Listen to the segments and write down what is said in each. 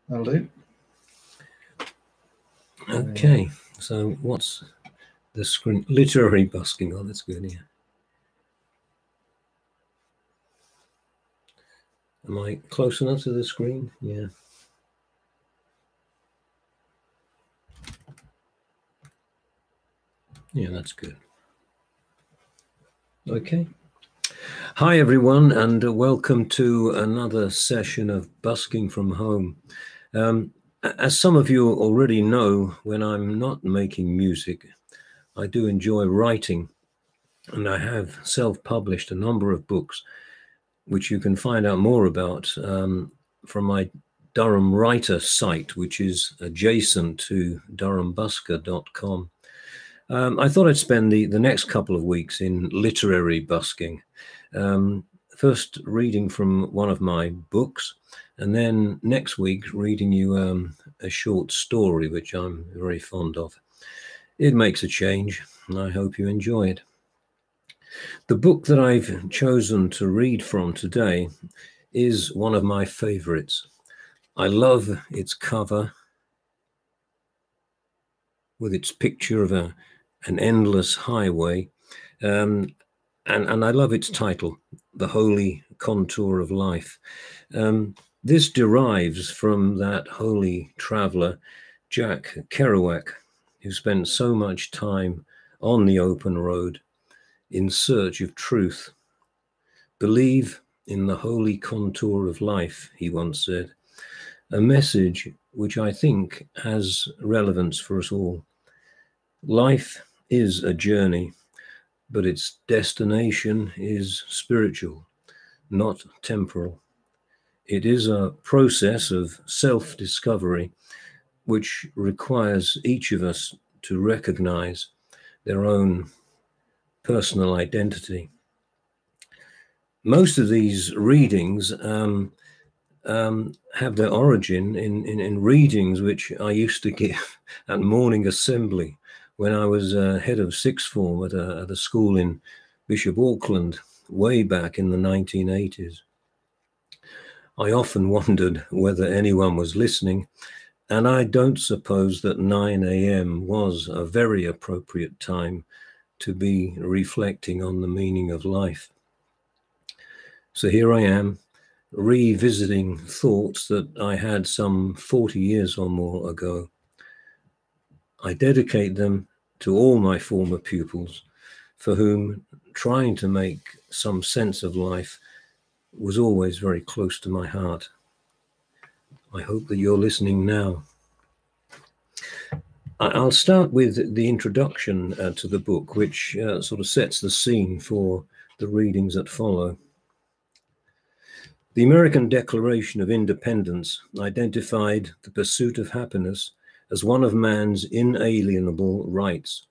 That'll do. Okay, so what's the screen? Literary busking. Oh, that's good, yeah. Am I close enough to the screen? Yeah. Yeah, that's good. Okay. Hi, everyone, and welcome to another session of Busking from Home. As some of you already know, when I'm not making music, I do enjoy writing, and I have self-published a number of books, which you can find out more about from my Durham Writer site, which is adjacent to durhambusker.com. I thought I'd spend the next couple of weeks in literary busking. First reading from one of my books, and then next week reading you a short story, which I'm very fond of. It makes a change, and I hope you enjoy it. The book that I've chosen to read from today is one of my favorites. I love its cover with its picture of an endless highway, and I love its title, The Holy Contour of Life. This derives from that holy traveler, Jack Kerouac, who spent so much time on the open road in search of truth. Believe in the holy contour of life, he once said, a message which I think has relevance for us all. Life is a journey, but its destination is spiritual, not temporal. It is a process of self-discovery which requires each of us to recognize their own personal identity. Most of these readings have their origin in readings which I used to give at morning assembly when I was head of sixth form at a school in Bishop Auckland way back in the 1980s. I often wondered whether anyone was listening, and I don't suppose that 9 a.m. was a very appropriate time to be reflecting on the meaning of life. So here I am, revisiting thoughts that I had some 40 years or more ago. I dedicate them to all my former pupils, for whom trying to make some sense of life was always very close to my heart. I hope that you're listening now. I'll start with the introduction to the book, which sort of sets the scene for the readings that follow. The American Declaration of Independence identified the pursuit of happiness as one of man's inalienable rights.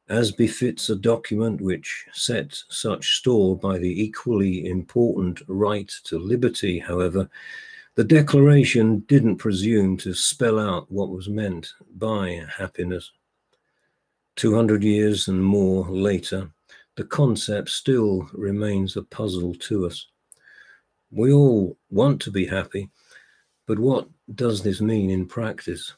As befits a document which set such store by the equally important right to liberty, however, the Declaration didn't presume to spell out what was meant by happiness. 200 years and more later, the concept still remains a puzzle to us. We all want to be happy, but what does this mean in practice?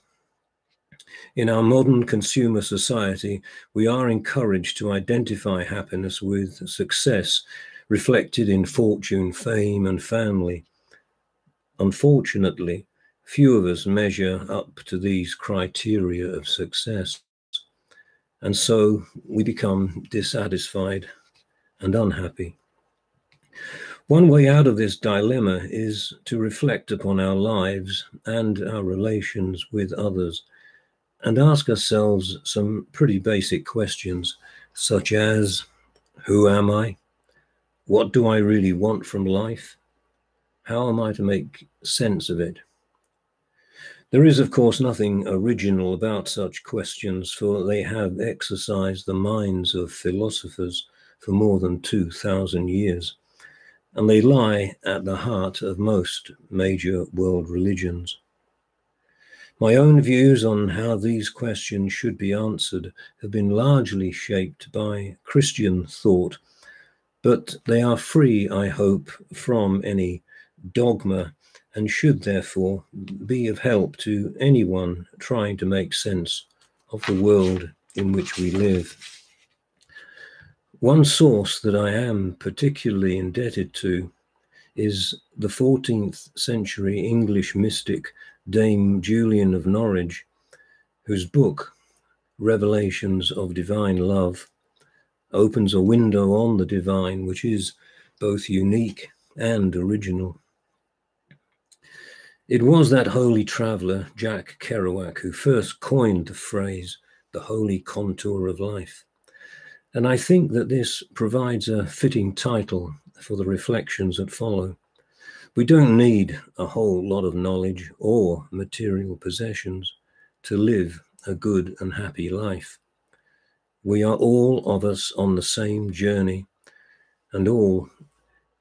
In our modern consumer society, we are encouraged to identify happiness with success reflected in fortune, fame, and family. Unfortunately, few of us measure up to these criteria of success, and so we become dissatisfied and unhappy. One way out of this dilemma is to reflect upon our lives and our relations with others and ask ourselves some pretty basic questions, such as, who am I? What do I really want from life? How am I to make sense of it? There is, of course, nothing original about such questions, for they have exercised the minds of philosophers for more than 2,000 years, and they lie at the heart of most major world religions. My own views on how these questions should be answered have been largely shaped by Christian thought, but they are free, I hope, from any dogma and should therefore be of help to anyone trying to make sense of the world in which we live. One source that I am particularly indebted to is the 14th century English mystic Dame Julian of Norwich, whose book, Revelations of Divine Love, opens a window on the divine which is both unique and original. It was that holy traveller, Jack Kerouac, who first coined the phrase, the holy contour of life. And I think that this provides a fitting title for the reflections that follow. We don't need a whole lot of knowledge or material possessions to live a good and happy life. We are all of us on the same journey and all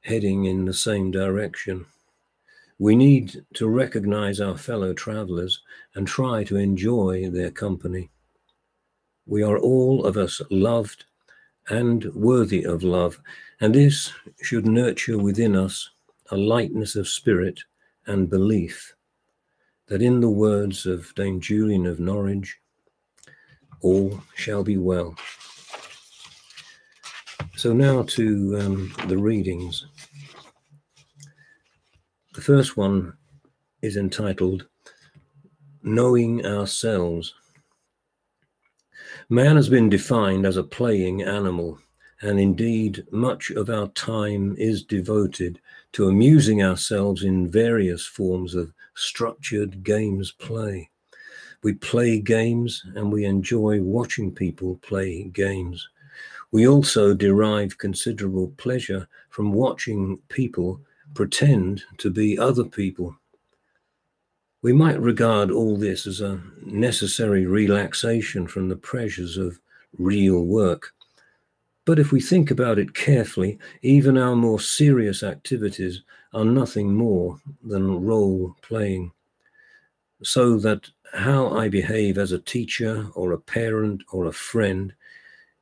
heading in the same direction. We need to recognize our fellow travelers and try to enjoy their company. We are all of us loved and worthy of love, and this should nurture within us a lightness of spirit and belief that, in the words of Dame Julian of Norwich, all shall be well. So now to the readings. The first one is entitled Knowing Ourselves. Man has been defined as a playing animal, and indeed much of our time is devoted to amusing ourselves in various forms of structured games play. We play games and we enjoy watching people play games. We also derive considerable pleasure from watching people pretend to be other people. We might regard all this as a necessary relaxation from the pressures of real work. But if we think about it carefully, even our more serious activities are nothing more than role playing. So that how I behave as a teacher or a parent or a friend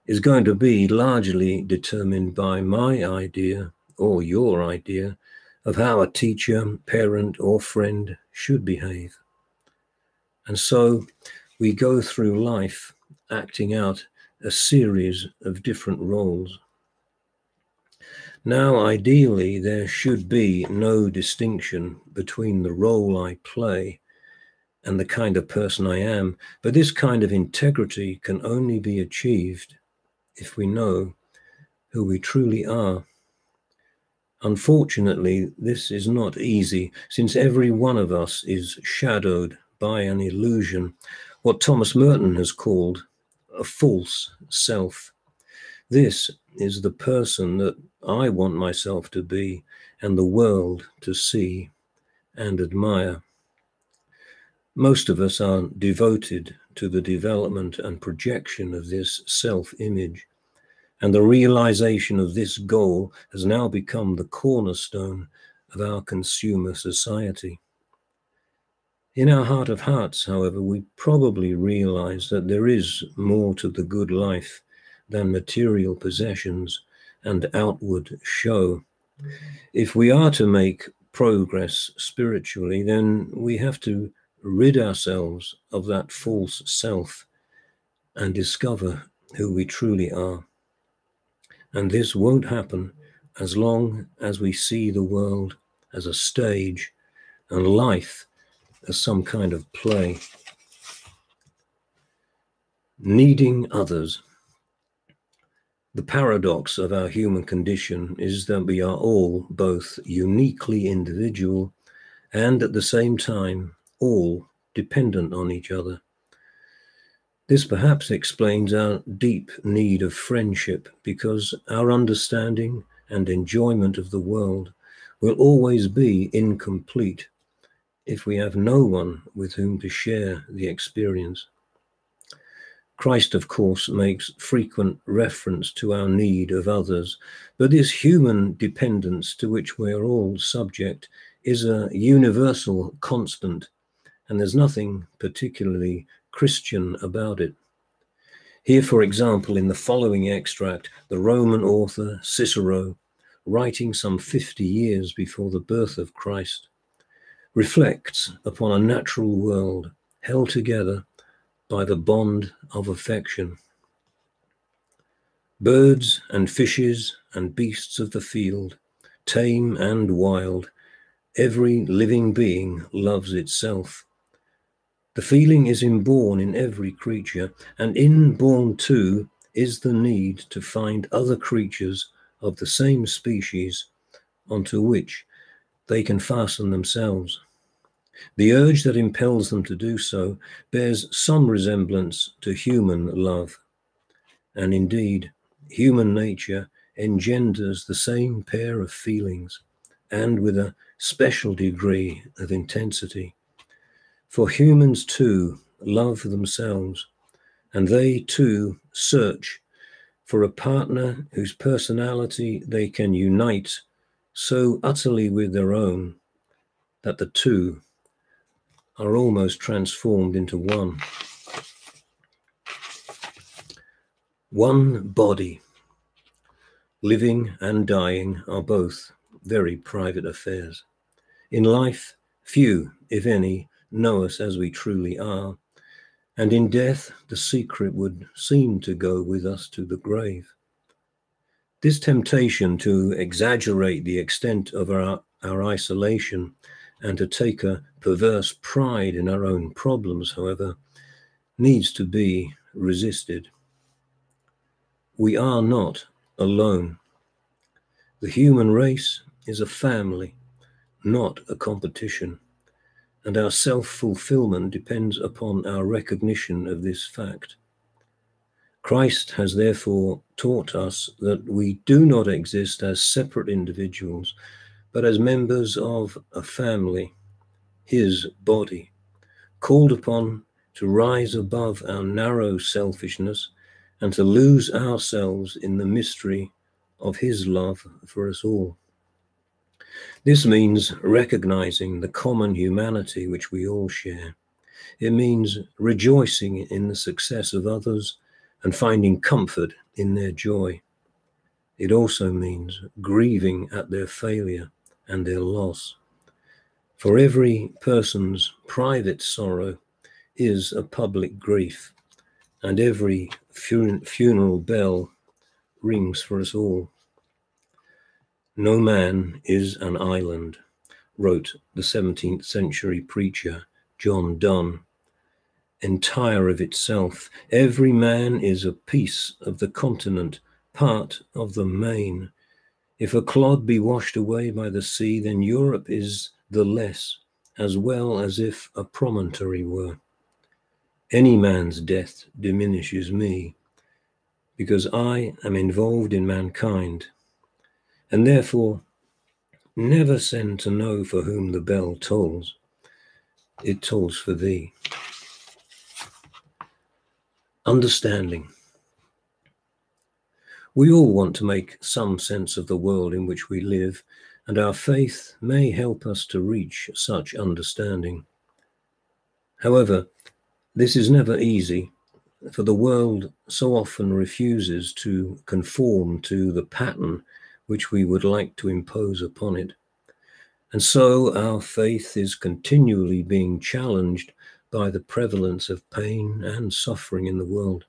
is going to be largely determined by my idea or your idea of how a teacher, parent, or friend should behave. And so we go through life acting out a series of different roles. Now, ideally, there should be no distinction between the role I play and the kind of person I am, but this kind of integrity can only be achieved if we know who we truly are. Unfortunately, this is not easy, since every one of us is shadowed by an illusion, what Thomas Merton has called a false self. This is the person that I want myself to be and the world to see and admire. Most of us are devoted to the development and projection of this self-image, and the realization of this goal has now become the cornerstone of our consumer society. In our heart of hearts, however, we probably realize that there is more to the good life than material possessions and outward show. If we are to make progress spiritually, then we have to rid ourselves of that false self and discover who we truly are. And this won't happen as long as we see the world as a stage and life as some kind of play. Needing others. The paradox of our human condition is that we are all both uniquely individual and at the same time all dependent on each other. This perhaps explains our deep need of friendship, because our understanding and enjoyment of the world will always be incomplete if we have no one with whom to share the experience. Christ, of course, makes frequent reference to our need of others, but this human dependence to which we are all subject is a universal constant, and there's nothing particularly Christian about it. Here, for example, in the following extract, the Roman author Cicero, writing some 50 years before the birth of Christ, reflects upon a natural world held together by the bond of affection. Birds and fishes and beasts of the field, tame and wild, every living being loves itself. The feeling is inborn in every creature, and inborn too is the need to find other creatures of the same species onto which they can fasten themselves. The urge that impels them to do so bears some resemblance to human love, and indeed, human nature engenders the same pair of feelings, and with a special degree of intensity. For humans too love themselves, and they too search for a partner whose personality they can unite so utterly with their own that the two are almost transformed into one. One body. Living and dying are both very private affairs. In life, few, if any, know us as we truly are, and in death, the secret would seem to go with us to the grave. This temptation to exaggerate the extent of our isolation and to take a perverse pride in our own problems, however, needs to be resisted. We are not alone. The human race is a family, not a competition, and our self-fulfillment depends upon our recognition of this fact. Christ has therefore taught us that we do not exist as separate individuals, but as members of a family, his body, called upon to rise above our narrow selfishness and to lose ourselves in the mystery of his love for us all. This means recognizing the common humanity which we all share. It means rejoicing in the success of others and finding comfort in their joy. It also means grieving at their failure and their loss. For every person's private sorrow is a public grief, and every funeral bell rings for us all. No man is an island, wrote the 17th century preacher John Donne. Entire of itself, every man is a piece of the continent, part of the main. If a clod be washed away by the sea, then Europe is the less, as well as if a promontory were. Any man's death diminishes me, because I am involved in mankind, and therefore never send to know for whom the bell tolls. It tolls for thee. Understanding. We all want to make some sense of the world in which we live, and our faith may help us to reach such understanding. However, this is never easy, for the world so often refuses to conform to the pattern which we would like to impose upon it. And so our faith is continually being challenged by the prevalence of pain and suffering in the world.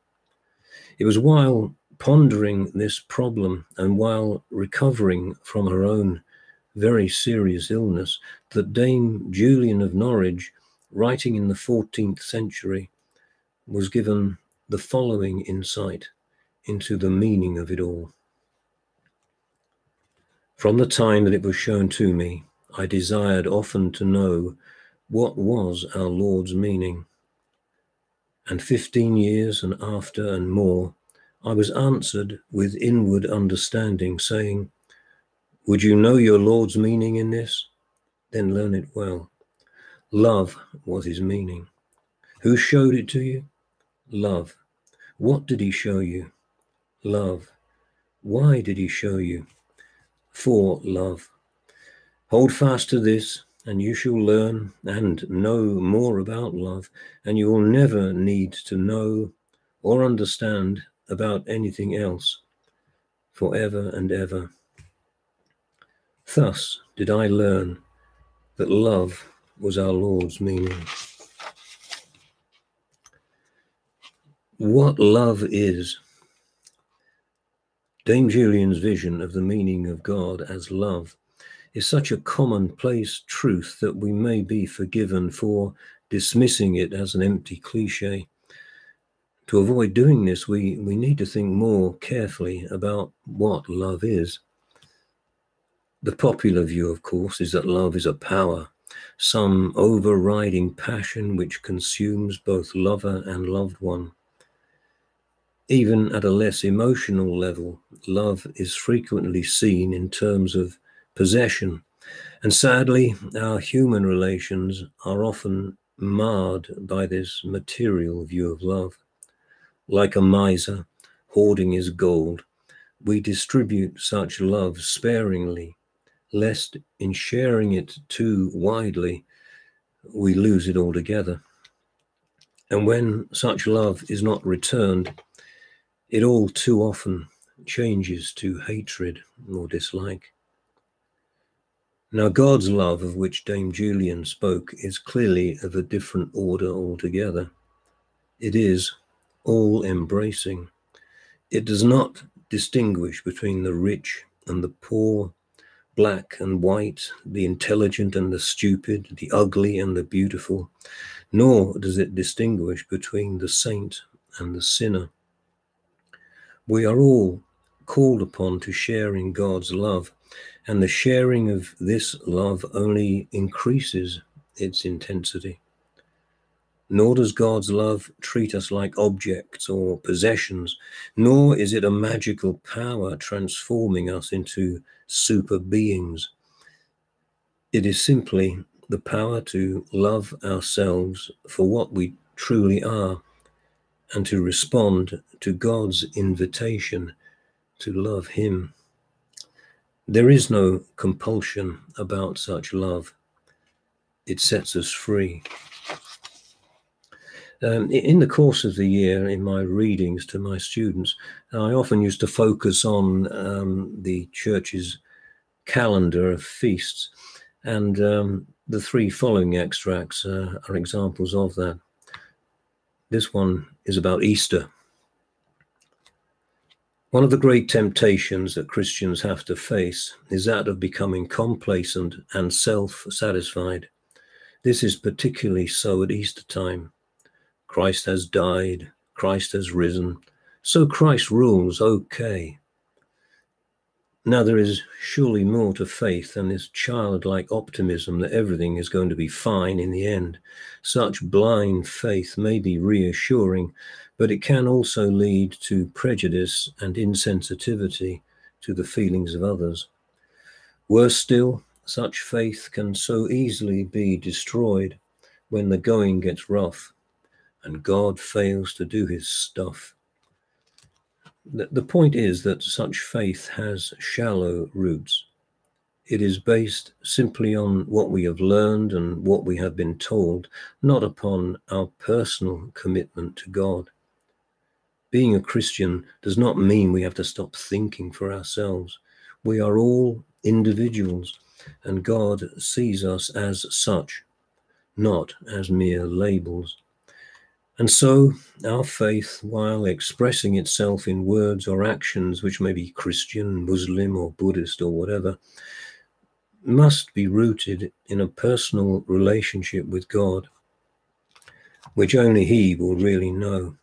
It was while pondering this problem and while recovering from her own very serious illness that Dame Julian of Norwich, writing in the 14th century, was given the following insight into the meaning of it all. From the time that it was shown to me, I desired often to know what was our Lord's meaning. And 15 years and after and more, I was answered with inward understanding, saying, would you know your Lord's meaning in this? Then learn it well. Love was his meaning. Who showed it to you? Love. What did he show you? Love. Why did he show you? For love. Hold fast to this, and you shall learn and know more about love, and you will never need to know or understand about anything else forever and ever. Thus did I learn that love was our Lord's meaning. What love is. Dame Julian's vision of the meaning of God as love is such a commonplace truth that we may be forgiven for dismissing it as an empty cliche. To avoid doing this, we need to think more carefully about what love is. The popular view, of course, is that love is a power, some overriding passion which consumes both lover and loved one. Even at a less emotional level, love is frequently seen in terms of possession. And sadly, our human relations are often marred by this material view of love. Like a miser hoarding his gold, we distribute such love sparingly, lest in sharing it too widely, we lose it altogether. And when such love is not returned, it all too often changes to hatred or dislike. Now, God's love, of which Dame Julian spoke, is clearly of a different order altogether. It is all-embracing. It does not distinguish between the rich and the poor, black and white, the intelligent and the stupid, the ugly and the beautiful, nor does it distinguish between the saint and the sinner. We are all called upon to share in God's love, and the sharing of this love only increases its intensity. Nor does God's love treat us like objects or possessions, nor is it a magical power transforming us into super beings. It is simply the power to love ourselves for what we truly are, and to respond to God's invitation to love him. There is no compulsion about such love. It sets us free. In the course of the year, in my readings to my students, I often used to focus on the church's calendar of feasts, and the three following extracts are examples of that. This one is about Easter. One of the great temptations that Christians have to face is that of becoming complacent and self-satisfied. This is particularly so at Easter time. Christ has died, Christ has risen, so Christ rules, okay. Now there is surely more to faith than this childlike optimism that everything is going to be fine in the end. Such blind faith may be reassuring, but it can also lead to prejudice and insensitivity to the feelings of others. Worse still, such faith can so easily be destroyed when the going gets rough and God fails to do his stuff. The point is that such faith has shallow roots. It is based simply on what we have learned and what we have been told, not upon our personal commitment to God. Being a Christian does not mean we have to stop thinking for ourselves. We are all individuals, and God sees us as such, not as mere labels. And so our faith, while expressing itself in words or actions which may be Christian, Muslim, or Buddhist, or whatever, must be rooted in a personal relationship with God, which only he will really know.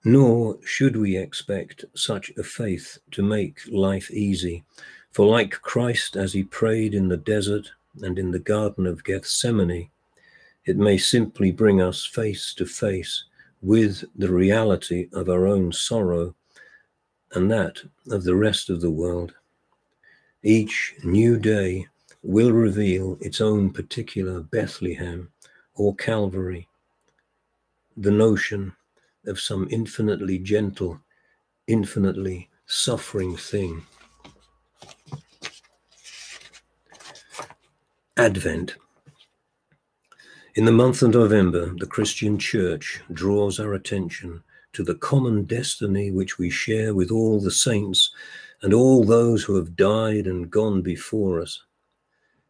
Nor should we expect such a faith to make life easy, for like Christ as he prayed in the desert and in the Garden of Gethsemane, it may simply bring us face to face with the reality of our own sorrow and that of the rest of the world. Each new day will reveal its own particular Bethlehem or Calvary, the notion of some infinitely gentle, infinitely suffering thing. Advent. In the month of November, the Christian Church draws our attention to the common destiny which we share with all the saints and all those who have died and gone before us.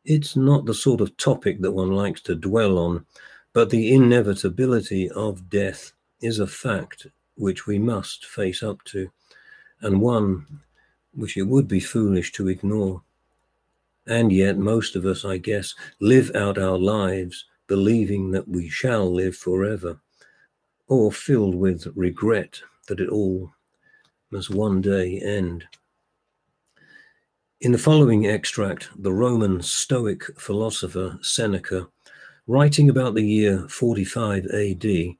It's not the sort of topic that one likes to dwell on, but the inevitability of death is a fact which we must face up to, and one which it would be foolish to ignore. And yet most of us, I guess, live out our lives believing that we shall live forever, or filled with regret that it all must one day end. In the following extract, the Roman Stoic philosopher Seneca, writing about the year 45 AD,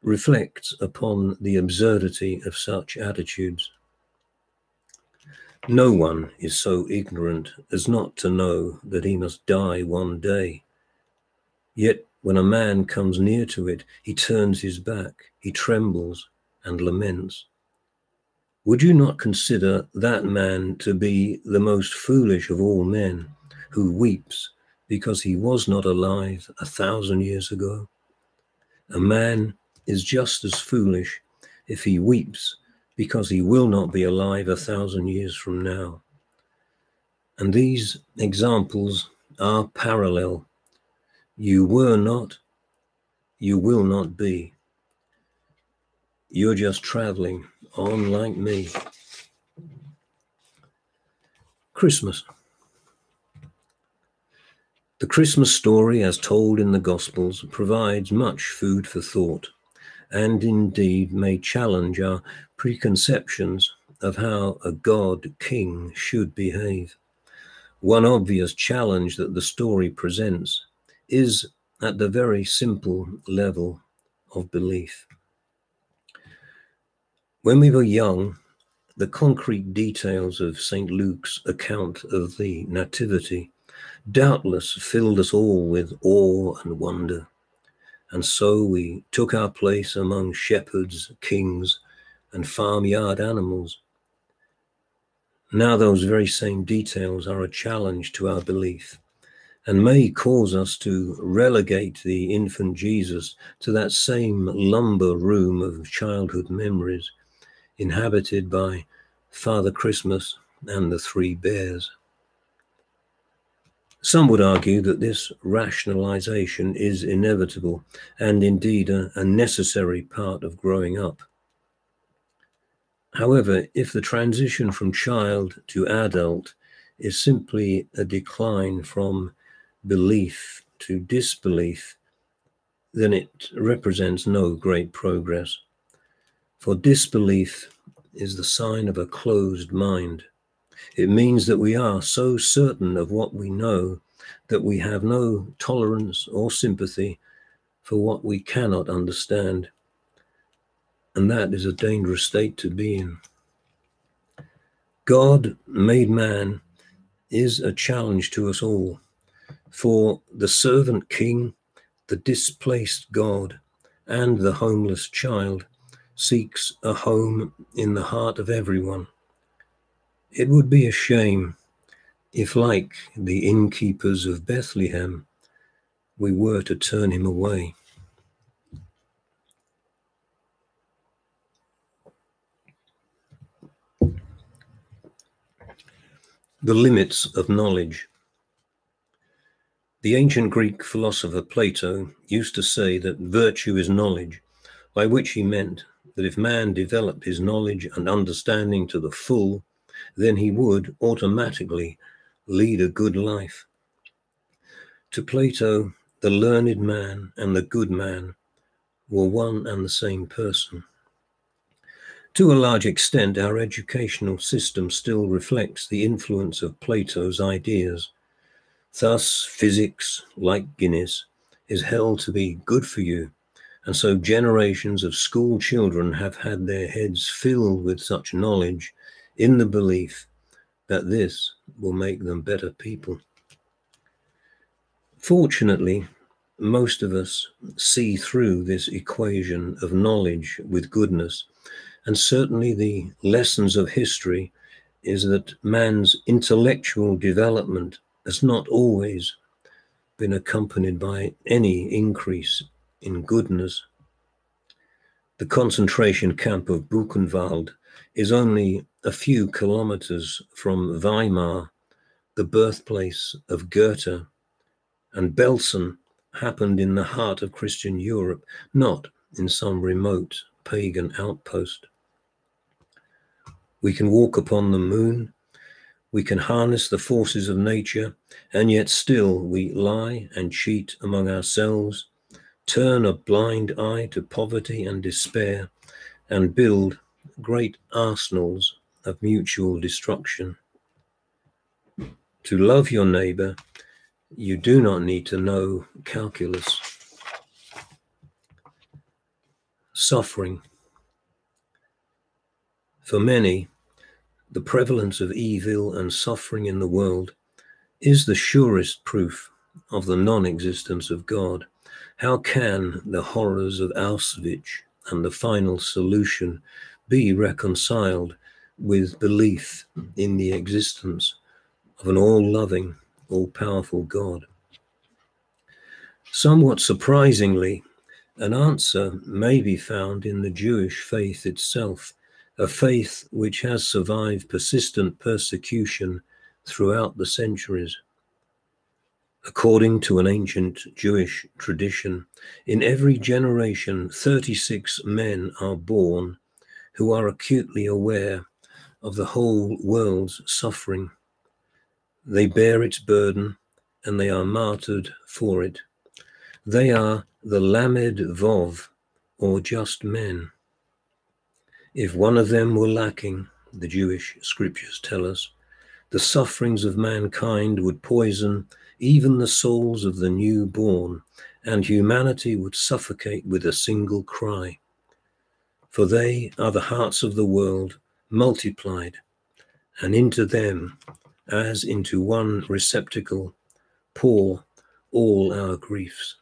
reflects upon the absurdity of such attitudes. No one is so ignorant as not to know that he must die one day. Yet when a man comes near to it, he turns his back, he trembles and laments. Would you not consider that man to be the most foolish of all men, who weeps because he was not alive 1,000 years ago? A man is just as foolish if he weeps because he will not be alive 1,000 years from now. And these examples are parallel. You were not, you will not be. You're just traveling on like me. Christmas. The Christmas story, as told in the Gospels, provides much food for thought, and indeed may challenge our preconceptions of how a God king should behave. One obvious challenge that the story presents is at the very simple level of belief. When we were young, the concrete details of St. Luke's account of the Nativity doubtless filled us all with awe and wonder. And so we took our place among shepherds, kings, and farmyard animals. Now those very same details are a challenge to our belief and may cause us to relegate the infant Jesus to that same lumber room of childhood memories, inhabited by Father Christmas and the three bears. Some would argue that this rationalization is inevitable and indeed a necessary part of growing up. However, if the transition from child to adult is simply a decline from belief to disbelief, then it represents no great progress. For disbelief is the sign of a closed mind. It means that we are so certain of what we know that we have no tolerance or sympathy for what we cannot understand. And that is a dangerous state to be in. God made man is a challenge to us all. For the servant king, the displaced God, and the homeless child seeks a home in the heart of everyone. It would be a shame if, like the innkeepers of Bethlehem, we were to turn him away. The limits of knowledge. The ancient Greek philosopher Plato used to say that virtue is knowledge, by which he meant that if man developed his knowledge and understanding to the full, then he would automatically lead a good life. To Plato, the learned man and the good man were one and the same person. To a large extent, our educational system still reflects the influence of Plato's ideas. Thus, physics, like Guinness, is held to be good for you, and so generations of school children have had their heads filled with such knowledge in the belief that this will make them better people. Fortunately, most of us see through this equation of knowledge with goodness, and certainly the lessons of history is that man's intellectual development has not always been accompanied by any increase in goodness. The concentration camp of Buchenwald is only a few kilometers from Weimar, the birthplace of Goethe, and Belsen happened in the heart of Christian Europe, not in some remote pagan outpost. We can walk upon the moon, we can harness the forces of nature, and yet still we lie and cheat among ourselves, turn a blind eye to poverty and despair, and build great arsenals of mutual destruction. To love your neighbor, you do not need to know calculus. Suffering. For many, the prevalence of evil and suffering in the world is the surest proof of the non-existence of God. How can the horrors of Auschwitz and the final solution be reconciled with belief in the existence of an all-loving, all-powerful God? Somewhat surprisingly, an answer may be found in the Jewish faith itself, a faith which has survived persistent persecution throughout the centuries. According to an ancient Jewish tradition, in every generation 36 men are born who are acutely aware of the whole world's suffering. They bear its burden and they are martyred for it. They are the Lamed Vov, or just men. If one of them were lacking, the Jewish scriptures tell us, the sufferings of mankind would poison even the souls of the newborn, and humanity would suffocate with a single cry. For they are the hearts of the world multiplied, and into them, as into one receptacle, pour all our griefs.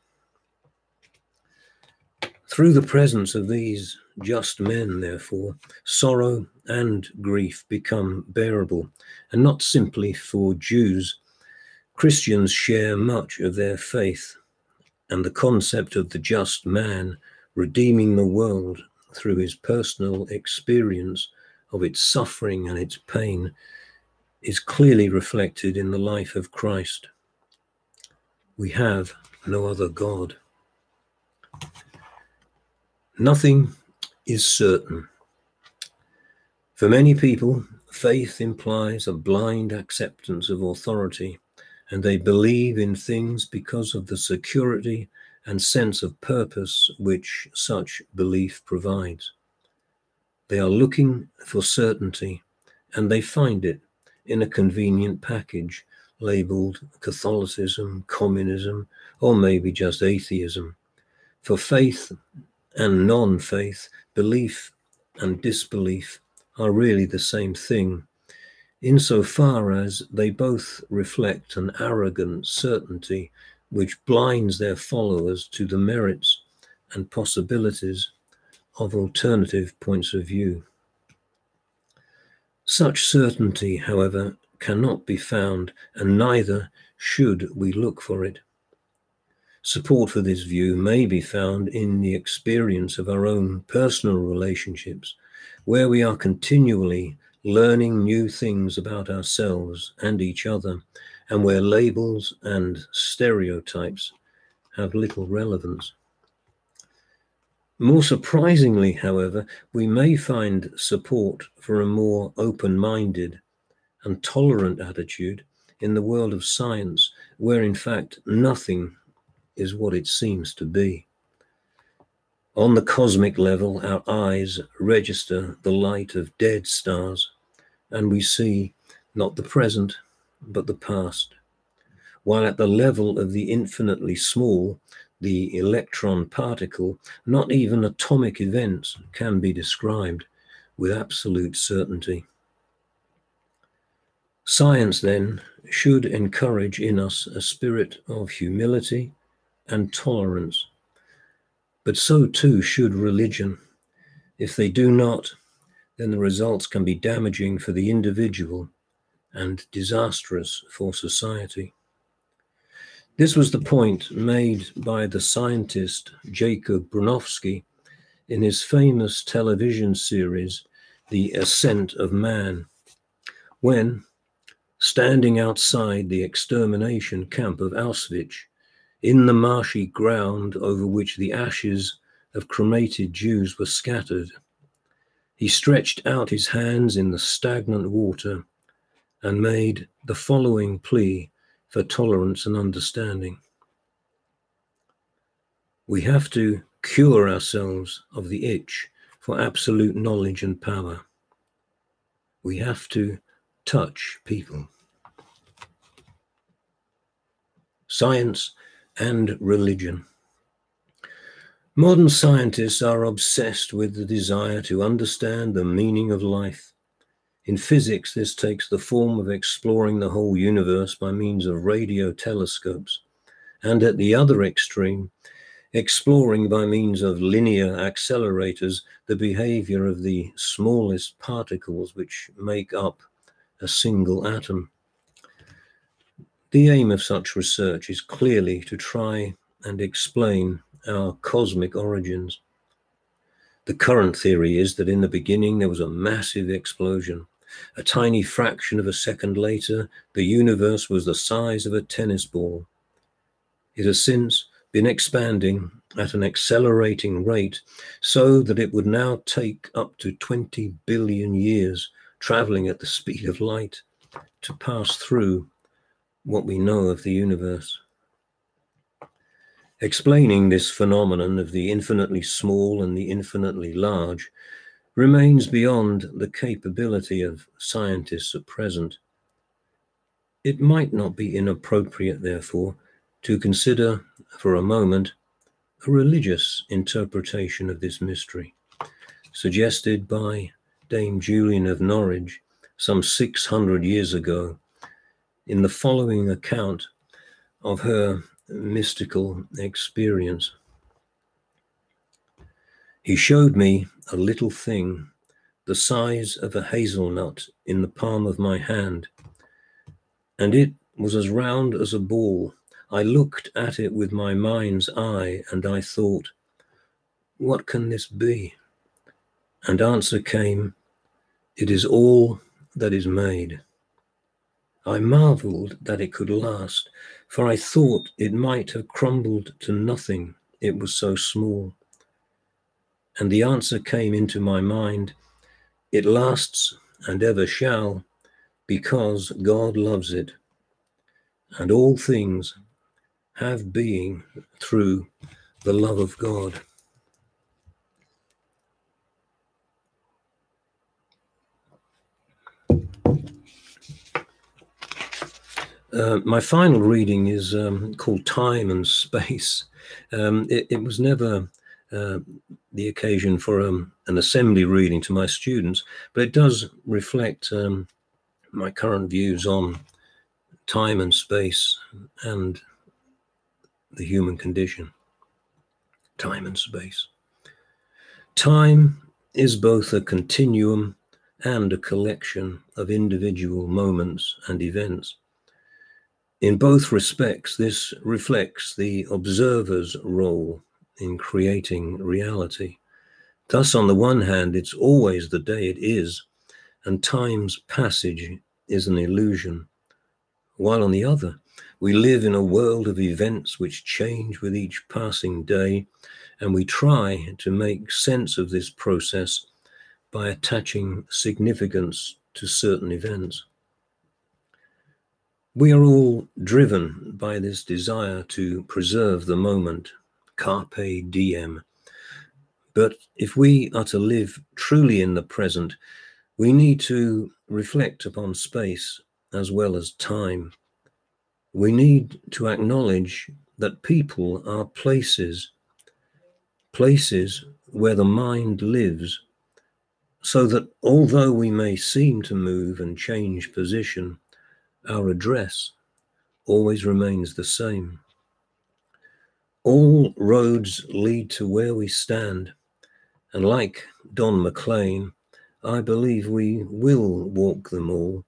Through the presence of these just men, therefore, sorrow and grief become bearable, and not simply for Jews. Christians share much of their faith, and the concept of the just man redeeming the world through his personal experience of its suffering and its pain is clearly reflected in the life of Christ. We have no other God. Nothing is certain. For many people, faith implies a blind acceptance of authority, and they believe in things because of the security and sense of purpose which such belief provides. They are looking for certainty, and they find it in a convenient package labeled Catholicism, communism, or maybe just atheism. For faith and non-faith, belief and disbelief are really the same thing, insofar as they both reflect an arrogant certainty which blinds their followers to the merits and possibilities of alternative points of view. Such certainty, however, cannot be found, and neither should we look for it. Support for this view may be found in the experience of our own personal relationships, where we are continually learning new things about ourselves and each other, and where labels and stereotypes have little relevance. More surprisingly, however, we may find support for a more open-minded and tolerant attitude in the world of science, where in fact nothing is what it seems to be. On the cosmic level, our eyes register the light of dead stars, and we see not the present, but the past. While at the level of the infinitely small, the electron particle, not even atomic events can be described with absolute certainty. Science, then, should encourage in us a spirit of humility and tolerance, but so too should religion. If they do not, then the results can be damaging for the individual and disastrous for society. This was the point made by the scientist Jacob Bronowski in his famous television series, The Ascent of Man, when, standing outside the extermination camp of Auschwitz, in the marshy ground over which the ashes of cremated Jews were scattered, he stretched out his hands in the stagnant water and made the following plea for tolerance and understanding. We have to cure ourselves of the itch for absolute knowledge and power. We have to touch people. Science and religion. Modern scientists are obsessed with the desire to understand the meaning of life. In physics, this takes the form of exploring the whole universe by means of radio telescopes, and at the other extreme, exploring by means of linear accelerators the behavior of the smallest particles which make up a single atom. The aim of such research is clearly to try and explain our cosmic origins. The current theory is that in the beginning there was a massive explosion. A tiny fraction of a second later, the universe was the size of a tennis ball. It has since been expanding at an accelerating rate so that it would now take up to 20 billion years, traveling at the speed of light, to pass through what we know of the universe. Explaining this phenomenon of the infinitely small and the infinitely large remains beyond the capability of scientists at present. It might not be inappropriate, therefore, to consider for a moment a religious interpretation of this mystery, suggested by Dame Julian of Norwich some 600 years ago in the following account of her mystical experience. He showed me a little thing the size of a hazelnut in the palm of my hand, and it was as round as a ball. I looked at it with my mind's eye, and I thought, what can this be? And answer came, it is all that is made. I marveled that it could last, for I thought it might have crumbled to nothing, it was so small. And the answer came into my mind, it lasts and ever shall, because God loves it, and all things have being through the love of God. My final reading is called Time and Space. It was never the occasion for an assembly reading to my students, but it does reflect my current views on time and space and the human condition. Time and space. Time is both a continuum and a collection of individual moments and events. In both respects, this reflects the observer's role in creating reality. Thus, on the one hand, it's always the day it is, and time's passage is an illusion, while on the other, we live in a world of events which change with each passing day, and we try to make sense of this process by attaching significance to certain events. We are all driven by this desire to preserve the moment, carpe diem. But if we are to live truly in the present, we need to reflect upon space as well as time. We need to acknowledge that people are places where the mind lives, so that although we may seem to move and change position, our address always remains the same. All roads lead to where we stand, and like Don McLean, I believe we will walk them all,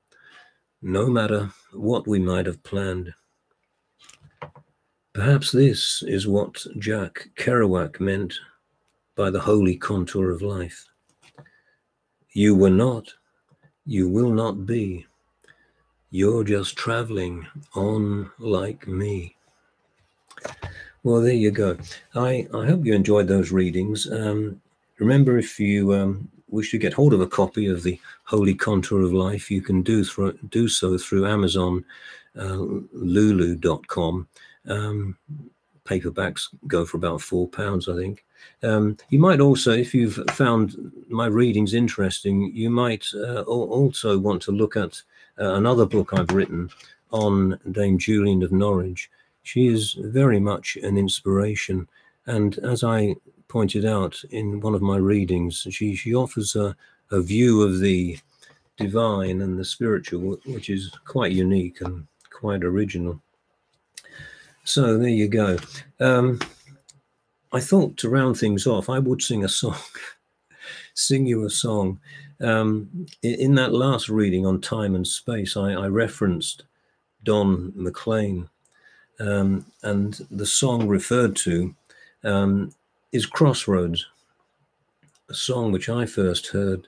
no matter what we might have planned. Perhaps this is what Jack Kerouac meant by the holy contour of life. You were not, you will not be. You're just traveling on like me. Well, there you go. I hope you enjoyed those readings. Remember, if you wish to get hold of a copy of The Holy Contour of Life, you can do so through Amazon, lulu.com. Paperbacks go for about £4, I think. You might also, if you've found my readings interesting, you might also want to look at another book I've written on Dame Julian of Norwich. She is very much an inspiration, and as I pointed out in one of my readings, she offers a view of the divine and the spiritual which is quite unique and quite original. So there you go. I thought to round things off, I would sing a song, sing you a song. In that last reading on time and space, I referenced Don McLean, and the song referred to is Crossroads, a song which I first heard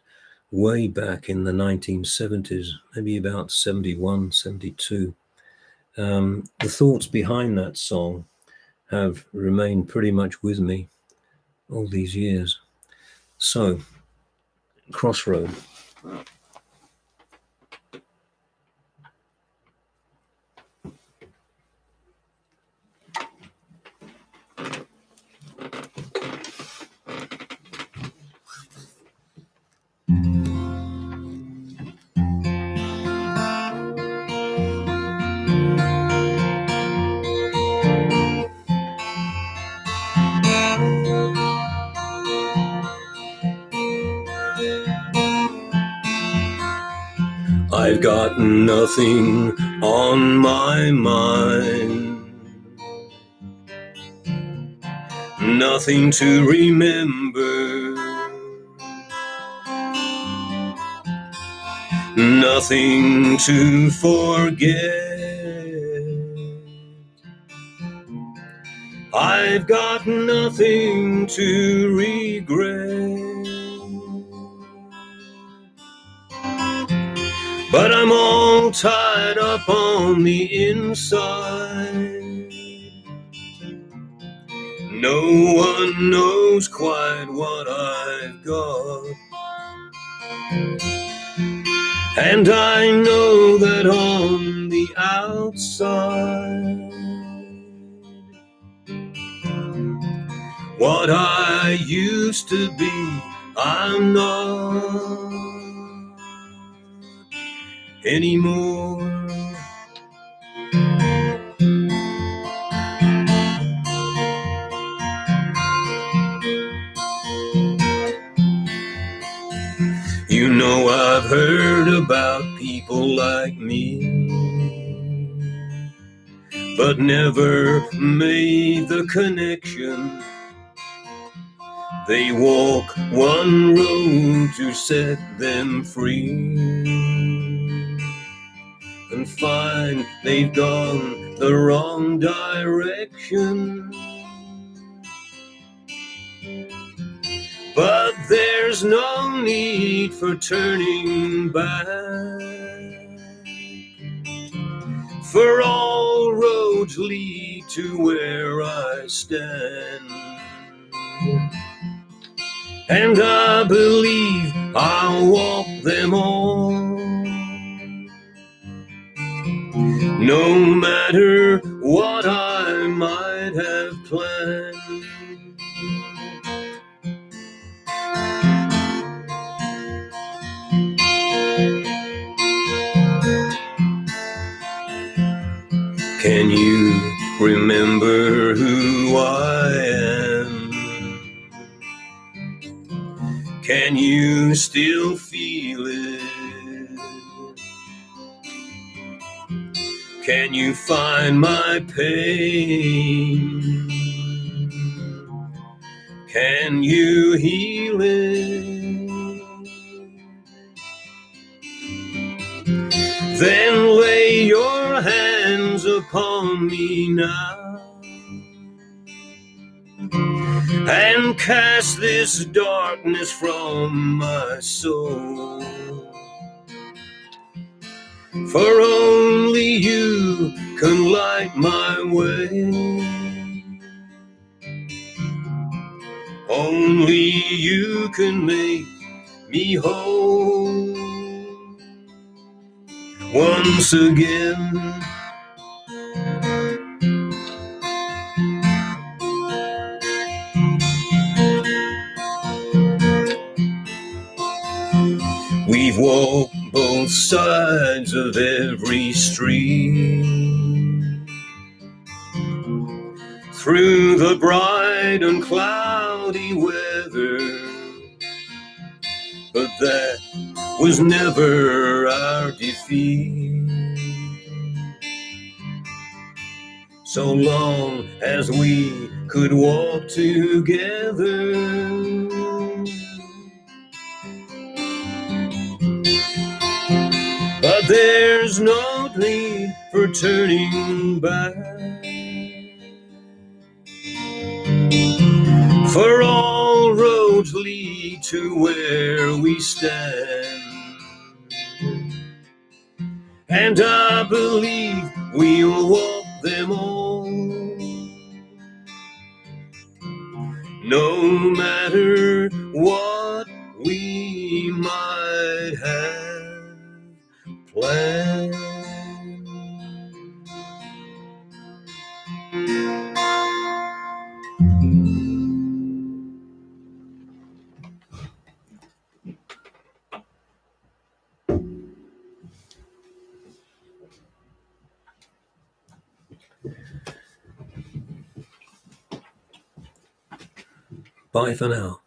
way back in the 1970s, maybe about 71, 72. The thoughts behind that song have remained pretty much with me all these years. So, Crossroad. I've got nothing on my mind, nothing to remember, nothing to forget. I've got nothing to regret. But I'm all tied up on the inside. No one knows quite what I've got. And I know that on the outside, what I used to be, I'm not anymore. You know, I've heard about people like me, but never made the connection. They walk one road to set them free, and find they've gone the wrong direction. But there's no need for turning back, for all roads lead to where I stand. And I believe I'll walk them all, no matter what I might have planned. Can you remember who I am? Can you still feel it? Can you find my pain? Can you heal it? Then lay your hands upon me now, and cast this darkness from my soul. for only you can light my way. Only you can make me whole once again. We've walked both sides of every street, through the bright and cloudy weather, but that was never our defeat. So long as we could walk together, but there's no need for turning back, for all roads lead to where we stand, and I believe we'll walk them all, no matter what we might have planned. Bye for now.